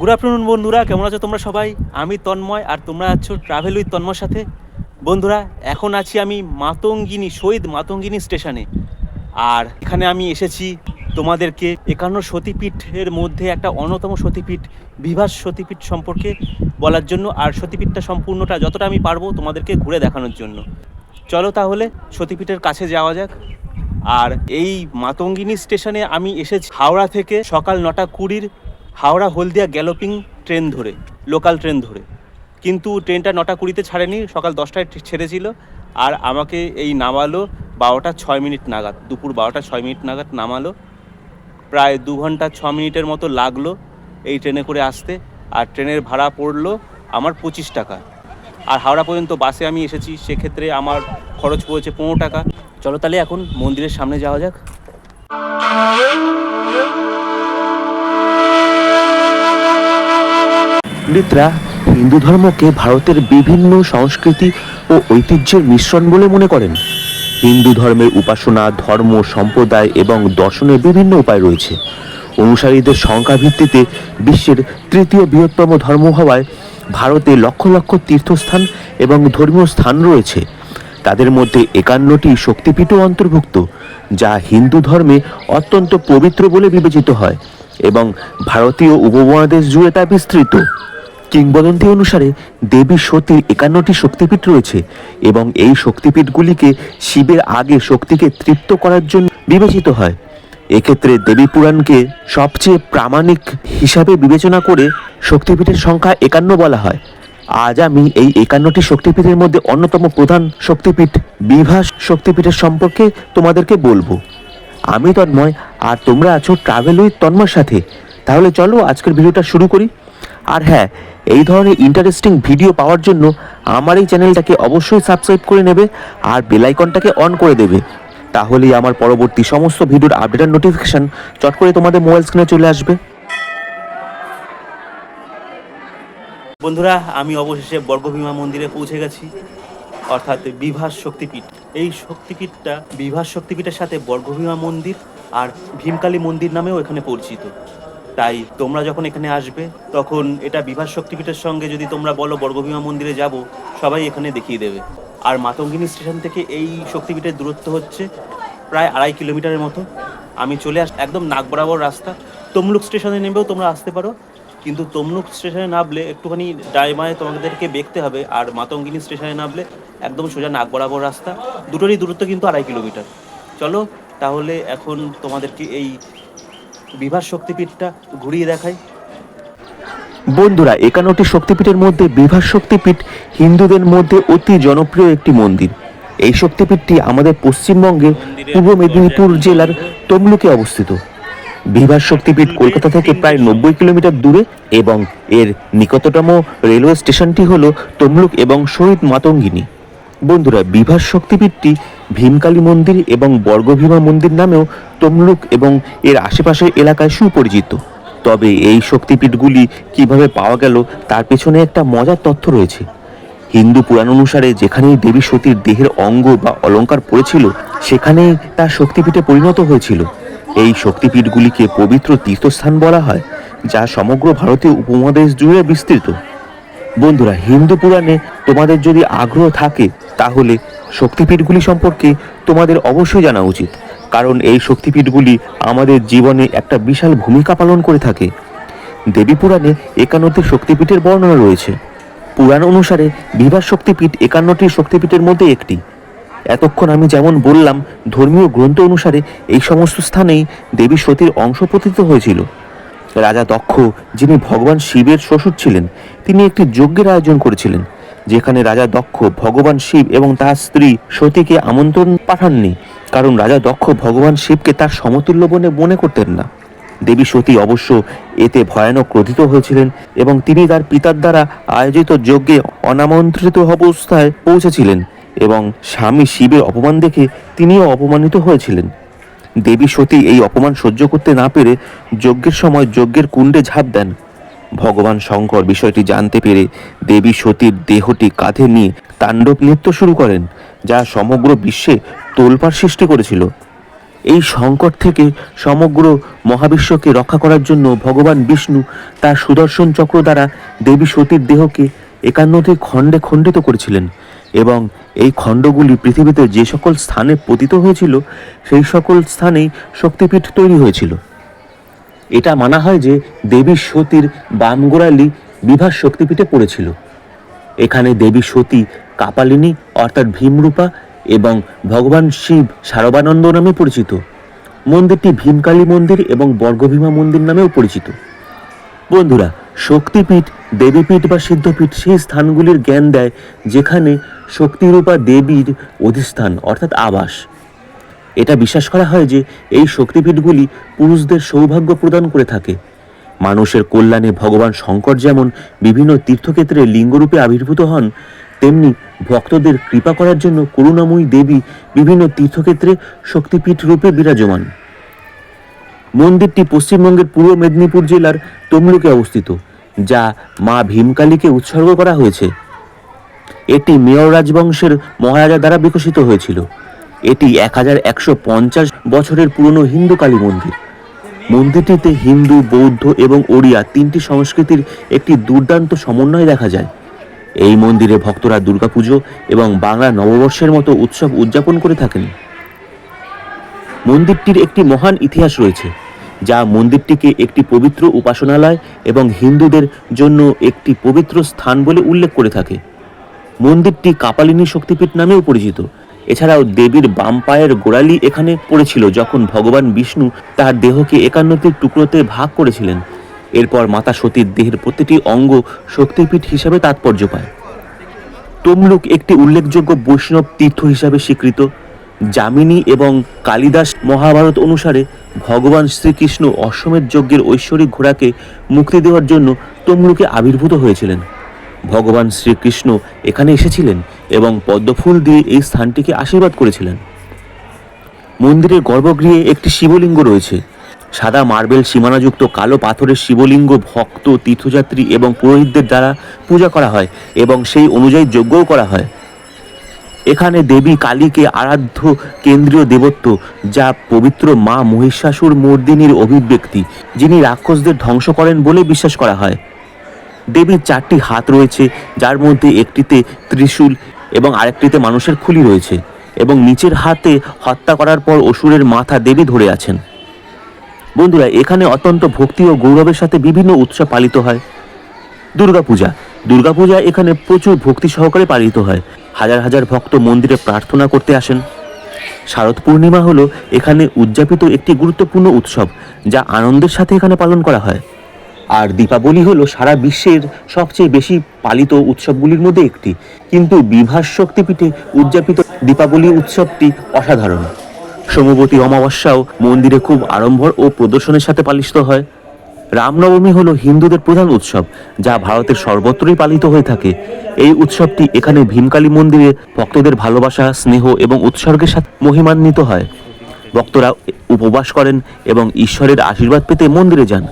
Good afternoon বন্ধুরা, কেমন আছো তোমরা সবাই? আমি তন্ময় আর তোমরা আছো ট্রাভেল উইথ তন্ময়ের সাথে। বন্ধুরা, এখন আছি আমি মাতঙ্গিনী, শহীদ মাতঙ্গিনী স্টেশনে। আর এখানে আমি এসেছি তোমাদেরকে 51 সতীপীঠের মধ্যে একটা অন্যতম সতীপীঠ বিভাস সতীপীঠ সম্পর্কে বলার জন্য, আর সতীপীঠটা সম্পূর্ণটা যতটা আমি পারবো তোমাদেরকে ঘুরে দেখানোর জন্য। চলো তাহলে সতীপীঠের কাছে যাওয়া যাক। আর এই মাতঙ্গিনী স্টেশনে আমি এসেছি হাওড়া থেকে সকাল 9:20 হাওড়া হলদিয়া গ্যালোপিং ট্রেন ধরে, লোকাল ট্রেন ধরে। কিন্তু ট্রেনটা 9:20 ছাড়েনি, সকাল 10টায় ছেড়েছিল। আর আমাকে এই নামালো 12:06 নাগাদ, দুপুর 12:06 নাগাদ নামালো। প্রায় 2 ঘন্টা 6 মিনিটের মতো লাগলো এই ট্রেনে করে আসতে। আর ট্রেনের ভাড়া পড়লো আমার 25 টাকা। আর হাওড়া পর্যন্ত বাসে আমি এসেছি, সেক্ষেত্রে আমার খরচ পড়েছে 15 টাকা। চলো তাহলে এখন মন্দিরের সামনে যাওয়া যাক। পণ্ডিতরা হিন্দু ধর্মকে ভারতের বিভিন্ন সংস্কৃতি ও ঐতিহ্যের মিশ্রণ বলে মনে করেন। হিন্দু ধর্মের উপাসনা, ধর্ম, সম্প্রদায় এবং দর্শনের বিভিন্ন উপায় রয়েছে। অনুসারীদের সংখ্যা ভিত্তিতে বিশ্বের তৃতীয় বৃহত্তম ধর্ম হওয়ায় ভারতে লক্ষ লক্ষ তীর্থস্থান এবং ধর্মীয় স্থান রয়েছে। তাদের মধ্যে 51টি শক্তিপীঠও অন্তর্ভুক্ত, যা হিন্দু ধর্মে অত্যন্ত পবিত্র বলে বিবেচিত হয় এবং ভারতীয় উপমহাদেশ জুড়ে তা বিস্তৃত। কিংবদন্তি অনুসারে দেবী সতীর 51টি শক্তিপীঠ রয়েছে এবং এই শক্তিপীঠগুলিকে শিবের আগে শক্তিকে তৃপ্ত করার জন্য বিবেচিত হয়। এক্ষেত্রে দেবী পুরাণকে সবচেয়ে প্রামাণিক হিসাবে বিবেচনা করে শক্তিপীঠের সংখ্যা 51 বলা হয়। আজ আমি এই 51টি শক্তিপীঠের মধ্যে অন্যতম প্রধান শক্তিপীঠ বিভাস শক্তিপীঠের সম্পর্কে তোমাদেরকে বলবো। আমি তন্ময় আর তোমরা আছো ট্রাভেল উইথ তন্ময়ের সাথে। তাহলে চলো আজকের ভিডিওটা শুরু করি। আর হ্যাঁ, এই ধরনের ইন্টারেস্টিং ভিডিও পাওয়ার জন্য আমার এই চ্যানেলটাকে অবশ্যই সাবস্ক্রাইব করে নেবে আর বেল আইকনটাকে অন করে দেবে। তাহলেই আমার পরবর্তী সমস্ত ভিডিওর আপডেট আর নোটিফিকেশন চট করে তোমাদের মোবাইল স্ক্রিনে চলে আসবে। বন্ধুরা, আমি অবশেষে বর্গভীমা মন্দিরে পৌঁছে গেছি, অর্থাৎ বিভাস শক্তিপীঠ। এই শক্তিপীঠটা বিভাস শক্তিপীঠের সাথে বর্গভীমা মন্দির আর ভীমকালী মন্দির নামেও এখানে পরিচিত। তাই তোমরা যখন এখানে আসবে তখন এটা বিভাস শক্তিপীঠের সঙ্গে যদি তোমরা বলো বর্গভীমা মন্দিরে যাব, সবাই এখানে দেখিয়ে দেবে। আর মাতঙ্গিনী স্টেশন থেকে এই শক্তিপীঠের দূরত্ব হচ্ছে প্রায় 2.5 কিলোমিটারের মতো। আমি চলে একদম নাক বরাবর রাস্তা। তমলুক স্টেশনে নেমেও তোমরা আসতে পারো, কিন্তু তমলুক স্টেশনে নামলে একটুখানি ডাইমায় তোমাদেরকে দেখতে হবে। আর মাতঙ্গিনী স্টেশনে নামলে একদম সোজা নাক বরাবর রাস্তা। দুটোরই দূরত্ব কিন্তু 2.5 কিলোমিটার। চলো তাহলে এখন তোমাদেরকে এই বিভাস শক্তিপীঠটা ঘুরিয়ে দেখাই। বন্ধুরা, 51টি শক্তিপীঠের মধ্যে বিভাস শক্তিপীঠ হিন্দুদের মধ্যে অতি জনপ্রিয় একটি মন্দির। এই শক্তিপীঠটি আমাদের পশ্চিমবঙ্গের পূর্ব মেদিনীপুর জেলার তমলুকে অবস্থিত। বিভাস শক্তিপীঠ কলকাতা থেকে প্রায় 90 কিলোমিটার দূরে এবং এর নিকটতম রেলওয়ে স্টেশনটি হল তমলুক এবং শহীদ মাতঙ্গিনী। বন্ধুরা, বিভাস শক্তিপীঠটি ভীমকালী মন্দির এবং বর্গভীমা মন্দির নামেও তমলুক এবং এর আশেপাশের এলাকায় সুপরিচিত। তবে এই শক্তিপীঠগুলি কিভাবে পাওয়া গেল তার পেছনে একটা মজার তথ্য রয়েছে। হিন্দু পুরাণ অনুসারে যেখানেই দেবী সতীর দেহের অঙ্গ বা অলঙ্কার পড়েছিল, সেখানেই তা শক্তিপীঠে পরিণত হয়েছিল। এই শক্তিপীঠগুলিকে পবিত্র তীর্থস্থান বলা হয়, যা সমগ্র ভারতীয় উপমহাদেশ জুড়ে বিস্তৃত। বন্ধুরা, হিন্দু পুরাণে তোমাদের যদি আগ্রহ থাকে তাহলে শক্তিপীঠগুলি সম্পর্কে তোমাদের অবশ্যই জানা উচিত, কারণ এই শক্তিপীঠগুলি আমাদের জীবনে একটা বিশাল ভূমিকা পালন করে থাকে। দেবী পুরাণে 51টি শক্তিপীঠের বর্ণনা রয়েছে। পুরাণ অনুসারে বিভাস শক্তিপীঠ 51টি শক্তিপীঠের মধ্যে একটি। এতক্ষণ আমি যেমন বললাম, ধর্মীয় গ্রন্থ অনুসারে এই সমস্ত স্থানেই দেবী সতীর অংশ পতিত হয়েছিল। রাজা দক্ষ, যিনি ভগবান শিবের শ্বশুর ছিলেন, তিনি একটি যজ্ঞের আয়োজন করেছিলেন, যেখানে রাজা দক্ষ ভগবান শিব এবং তার স্ত্রী সতীকে আমন্ত্রণ পাঠাননি, কারণ রাজা দক্ষ ভগবান শিবকে তার সমতুল্য বলে মনে করতেন না। দেবী সতী অবশ্য এতে ভয়ানক ক্রোধিত হয়েছিলেন এবং তিনি তার পিতার দ্বারা আয়োজিত যজ্ঞে অনামন্ত্রিত অবস্থায় পৌঁছেছিলেন এবং স্বামী শিবের অপমান দেখে তিনিও অপমানিত হয়েছিলেন। দেবী সতী এই অপমান সহ্য করতে না পেরে যজ্ঞের সময় যজ্ঞের কুণ্ডে ঝাঁপ দেন। ভগবান শঙ্কর বিষয়টি জানতে পেরে দেবী সতীর দেহটি কাঁধে নিয়ে তাণ্ডব নৃত্য শুরু করেন, যা সমগ্র বিশ্বে তোলপাড় সৃষ্টি করেছিল। এই সংকট থেকে সমগ্র মহাবিশ্বকে রক্ষা করার জন্য ভগবান বিষ্ণু তার সুদর্শন চক্র দ্বারা দেবী সতীর দেহকে 51টি খণ্ডে খণ্ডিত করেছিলেন এবং এই খণ্ডগুলি পৃথিবীতে যে সকল স্থানে পতিত হয়েছিল সেই সকল স্থানেই শক্তিপীঠ তৈরি হয়েছিল। এটা মানা হয় যে দেবী সতীর বামগোড়ালি বিভাস শক্তিপীঠে পড়েছিল। এখানে দেবী সতী কাপালিনী অর্থাৎ ভীমরূপা এবং ভগবান শিব সারবানন্দ নামে পরিচিত। মন্দিরটি ভীমকালী মন্দির এবং বর্গভীমা মন্দির নামেও পরিচিত। বন্ধুরা, শক্তিপীঠ, দেবীপীঠ বা সিদ্ধপীঠ সেই স্থানগুলির জ্ঞান দেয় যেখানে শক্তিরূপা দেবীর অধিষ্ঠান অর্থাৎ আবাস। এটা বিশ্বাস করা হয় যে এই শক্তিপীঠগুলি পুরুষদের সৌভাগ্য প্রদান করে থাকে। মানুষের কল্যাণে ভগবান শঙ্কর যেমন বিভিন্ন তীর্থক্ষেত্রে লিঙ্গরূপে আবির্ভূত হন, তেমনি ভক্তদের কৃপা করার জন্য করুণাময়ী দেবী বিভিন্ন তীর্থক্ষেত্রে শক্তিপীঠ রূপে বিরাজমান। মন্দিরটি পশ্চিমবঙ্গের পূর্ব মেদিনীপুর জেলার তমলুকে অবস্থিত, যা মা ভীমকালীকে উৎসর্গ করা হয়েছে। এটি মেয়র রাজবংশের মহারাজা দ্বারা বিকশিত হয়েছিল। এটি 1150 বছরের পুরনো হিন্দু কালী মন্দির। মন্দিরটিতে হিন্দু, বৌদ্ধ এবং ওড়িয়া 3টি সংস্কৃতির একটি দুর্দান্ত সমন্বয় দেখা যায়। এই মন্দিরে ভক্তরা দুর্গাপুজো এবং বাংলা নববর্ষের মতো উৎসব উদযাপন করে থাকেন। মন্দিরটির একটি মহান ইতিহাস রয়েছে, যা মন্দিরটিকে একটি পবিত্র উপাসনালয় এবং হিন্দুদের জন্য একটি পবিত্র স্থান বলে উল্লেখ করে থাকে। মন্দিরটি কাপালিনী শক্তিপীঠ নামেও পরিচিত। এছাড়াও দেবীর বাম পায়ের গোড়ালি এখানে পড়েছিল যখন ভগবান বিষ্ণু তার দেহকে 51টি টুকরোতে ভাগ করেছিলেন। এরপর মাতা সতীর দেহের প্রতিটি অঙ্গ শক্তিপীঠ হিসাবে তাৎপর্য পায়। তমলুক একটি উল্লেখযোগ্য বৈষ্ণব তীর্থ হিসাবে স্বীকৃত। যামিনী এবং কালিদাস মহাভারত অনুসারে ভগবান শ্রীকৃষ্ণ অশ্বমেধ যজ্ঞের ঐশ্বরিক ঘোড়াকে মুক্তি দেওয়ার জন্য তমলুকে আবির্ভূত হয়েছিলেন। ভগবান শ্রীকৃষ্ণ এখানে এসেছিলেন এবং পদ্মফুল দিয়ে এই স্থানটিকে আশীর্বাদ করেছিলেন। মন্দিরের গর্ভগৃহে একটি শিবলিঙ্গ রয়েছে। সাদা মার্বেল সীমানাযুক্ত কালো পাথরের শিবলিঙ্গ ভক্ত, তীর্থযাত্রী এবং পুরোহিতদের দ্বারা পূজা করা হয় এবং সেই অনুযায়ী যজ্ঞও করা হয়। এখানে দেবী কালীকে আরাধ্য কেন্দ্রীয় দেবত্ব, যা পবিত্র মা মহিষাসুর মর্দিনীর অভিব্যক্তি, যিনি রাক্ষসদের ধ্বংস করেন বলে বিশ্বাস করা হয়। দেবীর 4টি হাত রয়েছে, যার মধ্যে একটিতে ত্রিশূল এবং আরেকটিতে মানুষের খুলি রয়েছে, এবং নিচের হাতে হত্যা করার পর অসুরের মাথা দেবী ধরে আছেন। বন্ধুরা, এখানে অত্যন্ত ভক্তি ও গৌরবের সাথে বিভিন্ন উৎসব পালিত হয়। দুর্গাপূজা এখানে প্রচুর ভক্তি সহকারে পালিত হয়। হাজার হাজার ভক্ত মন্দিরে প্রার্থনা করতে আসেন। শারদ পূর্ণিমা হলো এখানে উদযাপিত একটি গুরুত্বপূর্ণ উৎসব, যা আনন্দের সাথে এখানে পালন করা হয়। আর দীপাবলি হলো সারা বিশ্বের সবচেয়ে বেশি পালিত উৎসবগুলির মধ্যে একটি, কিন্তু বিভাস শক্তিপীঠে উদযাপিত দীপাবলি উৎসবটি অসাধারণ। সোমবতী অমাবস্যাও মন্দিরে খুব আড়ম্বর ও প্রদর্শনের সাথে পালিত হয়। রামনবমী হলো হিন্দুদের প্রধান উৎসব, যা ভারতের সর্বত্রই পালিত হয়ে থাকে। এই উৎসবটি এখানে ভীমকালী মন্দিরে ভক্তদের ভালোবাসা, স্নেহ এবং উৎসর্গের সাথে মহিমান্বিত হয়। ভক্তরা উপবাস করেন এবং ঈশ্বরের আশীর্বাদ পেতে মন্দিরে যান।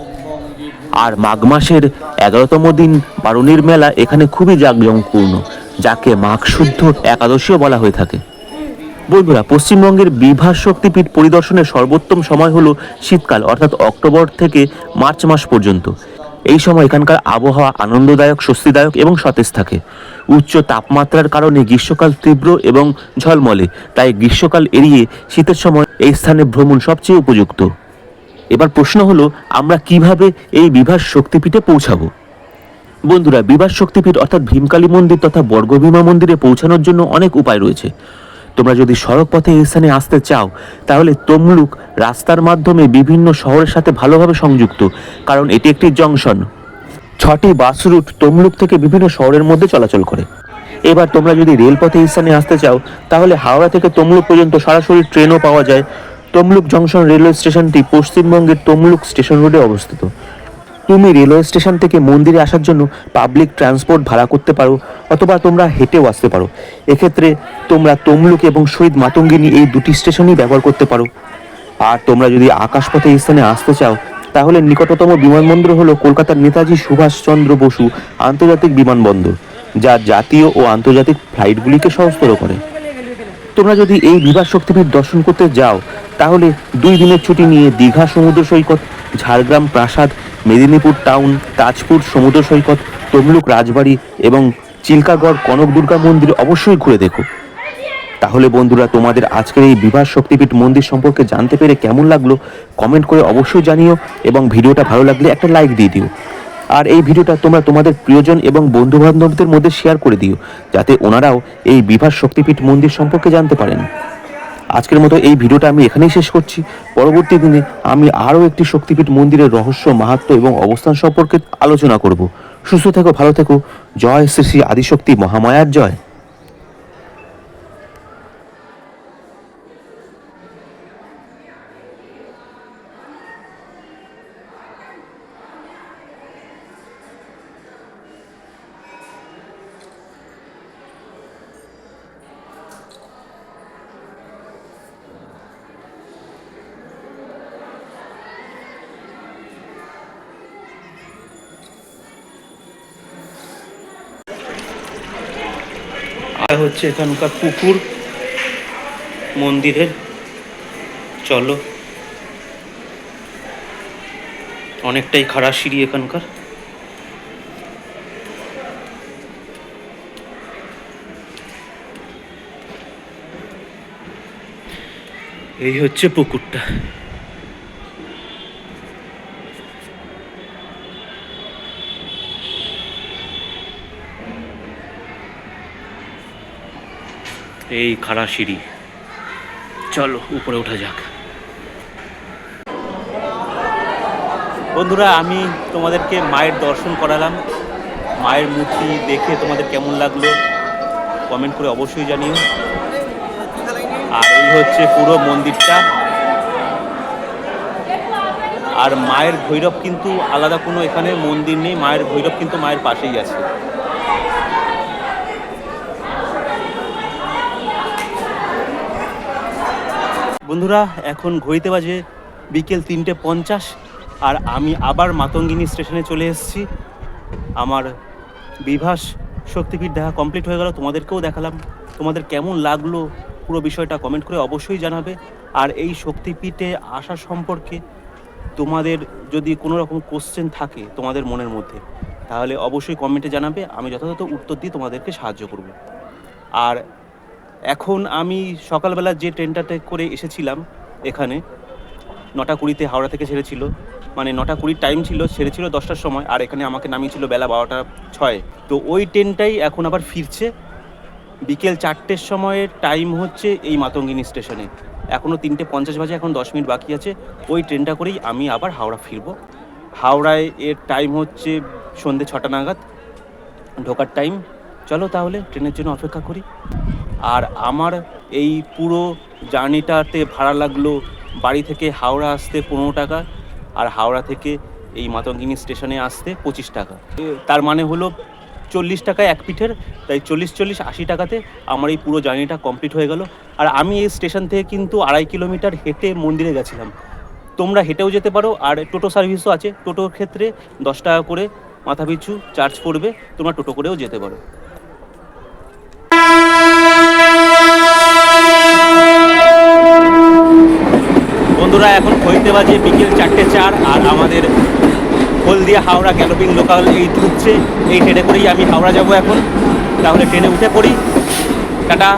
আর মাঘ মাসের 11তম দিন বারুণীর মেলা এখানে খুবই জাঁকজমকপূর্ণ, যাকে মাঘ শুদ্ধ একাদশীও বলা হয়ে থাকে। বন্ধুরা, পশ্চিমবঙ্গের বিভাস শক্তিপীঠ পরিদর্শনের সর্বোত্তম সময় হলো শীতকাল, অর্থাৎ অক্টোবর থেকে মার্চ মাস পর্যন্ত। এই সময় এখানকার আবহাওয়া আনন্দদায়ক, স্বস্তিদায়ক এবং সতেজ থাকে। উচ্চ তাপমাত্রার কারণে গ্রীষ্মকাল তীব্র এবং ঝলমলে, তাই গ্রীষ্মকাল এড়িয়ে শীতের সময় এই স্থানে ভ্রমণ সবচেয়ে উপযুক্ত। এবার প্রশ্ন হলো, আমরা কিভাবে এই বিভাস শক্তিপীঠে পৌঁছাবো? বন্ধুরা, বিভাস শক্তিপীঠ অর্থাৎ ভীমকালী মন্দির তথা বর্গভীমা মন্দিরে পৌঁছানোর জন্য অনেক উপায় রয়েছে। তোমরা যদি সড়ক পথে এই স্থানে আসতে চাও, তাহলে তমলুক রাস্তার মাধ্যমে বিভিন্ন শহরের সাথে ভালোভাবে সংযুক্ত, কারণ এটি একটি জংশন। 6টি বাস রুট তমলুক থেকে বিভিন্ন শহরের মধ্যে চলাচল করে। এবার তোমরা যদি রেলপথে এই স্থানে আসতে চাও, তাহলে হাওড়া থেকে তমলুক পর্যন্ত সরাসরি ট্রেনও পাওয়া যায়। তমলুক জংশন রেলওয়ে স্টেশনটি পশ্চিমবঙ্গের তমলুক স্টেশন রোডে অবস্থিত। তুমি রেলওয়ে স্টেশন থেকে মন্দিরে আসার জন্য পাবলিক ট্রান্সপোর্ট ভাড়া করতে পারো, অথবা তোমরা হেঁটেও আসতে পারো। এক্ষেত্রে তোমরা তমলুক এবং শহীদ মাতঙ্গিনী এই দুটি স্টেশনই ব্যবহার করতে পারো। আর তোমরা যদি আকাশপথে এই স্থানে আসতে চাও, তাহলে নিকটতম বিমানবন্দর হলো কলকাতার নেতাজি সুভাষচন্দ্র বসু আন্তর্জাতিক বিমানবন্দর, যা জাতীয় ও আন্তর্জাতিক ফ্লাইটগুলিকে সহজতর করে। তোমরা যদি এই বিভাস শক্তিপীঠ দর্শন করতে যাও, তাহলে 2 দিনের ছুটি নিয়ে দীঘা সমুদ্র সৈকত, ঝাড়গ্রাম প্রাসাদ, মেদিনীপুর টাউন, তাজপুর সমুদ্র সৈকত, তমলুক রাজবাড়ি এবং চিল্কাগড় কনক দুর্গা মন্দির অবশ্যই ঘুরে দেখো। তাহলে বন্ধুরা, তোমাদের আজকের এই বিভাস শক্তিপীঠ মন্দির সম্পর্কে জানতে পেরে কেমন লাগলো কমেন্ট করে অবশ্যই জানিও, এবং ভিডিওটা ভালো লাগলে একটা লাইক দিয়ে দিও। আর এই ভিডিওটা তোমরা তোমাদের প্রিয়জন এবং বন্ধু বান্ধবদের মধ্যে শেয়ার করে দিও, যাতে ওনারাও এই বিভাস শক্তিপীঠ মন্দির সম্পর্কে জানতে পারেন। আজকের মতো এই ভিডিওটা আমি এখানেই শেষ করছি। পরবর্তী দিনে আমি আরও একটি শক্তিপীঠ মন্দিরের রহস্য, মাহাত্ম্য এবং অবস্থান সম্পর্কে আলোচনা করব। সুস্থ থেকো, ভালো থেকো। জয় শ্রী শ্রী আদিশক্তি মহামায়ার জয়। আর হচ্ছে এখানকার পুকুর মন্দিরের, চলো। অনেকটাই খাড়া সিঁড়ি এখানকার। এই হচ্ছে পুকুরটা। এই খাড়া সিঁড়ি, চলো উপরে ওঠা যাক। বন্ধুরা, আমি তোমাদেরকে মায়ের দর্শন করালাম। মায়ের মূর্তি দেখে তোমাদের কেমন লাগলো কমেন্ট করে অবশ্যই জানিও। আর এই হচ্ছে পুরো মন্দিরটা। আর মায়ের ভৈরব কিন্তু আলাদা কোনো এখানে মন্দির নেই, মায়ের ভৈরব কিন্তু মায়ের পাশেই আছে। বন্ধুরা, এখন ঘড়িতে বাজে বিকেল 3:50, আর আমি আবার মাতঙ্গিনী স্টেশনে চলে এসেছি। আমার বিভাস শক্তিপীঠ দেখা কমপ্লিট হয়ে গেল, তোমাদেরকেও দেখালাম। তোমাদের কেমন লাগলো পুরো বিষয়টা কমেন্ট করে অবশ্যই জানাবে। আর এই শক্তিপীঠে আসা সম্পর্কে তোমাদের যদি কোনো রকম কোশ্চেন থাকে তোমাদের মনের মধ্যে, তাহলে অবশ্যই কমেন্টে জানাবে। আমি যথাযথ উত্তর দিয়ে তোমাদেরকে সাহায্য করব। আর এখন আমি সকালবেলা যে ট্রেনটাতে করে এসেছিলাম এখানে, 9:20 হাওড়া থেকে ছেড়েছিল, মানে 9:20 টাইম ছিল, ছেড়েছিল 10টার সময়, আর এখানে আমাকে নামিয়েছিল বেলা 12:06। তো ওই ট্রেনটাই এখন আবার ফিরছে বিকেল 4টের সময়ের টাইম হচ্ছে এই মাতঙ্গিনী স্টেশনে। এখনও 3:50 বাজে, এখন 10 মিনিট বাকি আছে। ওই ট্রেনটা করেই আমি আবার হাওড়া ফিরবো। হাওড়ায় এর টাইম হচ্ছে সন্ধ্যে 6টা নাগাদ ঢোকার টাইম। চলো তাহলে ট্রেনের জন্য অপেক্ষা করি। আর আমার এই পুরো জার্নিটাতে ভাড়া লাগলো বাড়ি থেকে হাওড়া আসতে 15 টাকা, আর হাওড়া থেকে এই মাতঙ্গিনী স্টেশনে আসতে 25 টাকা। তার মানে হলো 40 টাকায় এক পিঠের, তাই 40 80 টাকাতে আমার এই পুরো জার্নিটা কমপ্লিট হয়ে গেল। আর আমি এই স্টেশন থেকে কিন্তু 2.5 কিলোমিটার হেঁটে মন্দিরে গেছিলাম। তোমরা হেঁটেও যেতে পারো, আর টোটো সার্ভিসও আছে। টোটোর ক্ষেত্রে 10 টাকা করে মাথাপিছু চার্জ পড়বে, তোমরা টোটো করেও যেতে পারো। বন্ধুরা, এখন ঘড়িতে বাজে বিকেল 4:04, আর আমাদের হলদিয়া হাওড়া গ্যালোপিং লোকাল এই ঢুকছে। এই ট্রেনে করেই আমি হাওড়া যাব এখন। তাহলে ট্রেনে উঠে পড়ি। টাটা।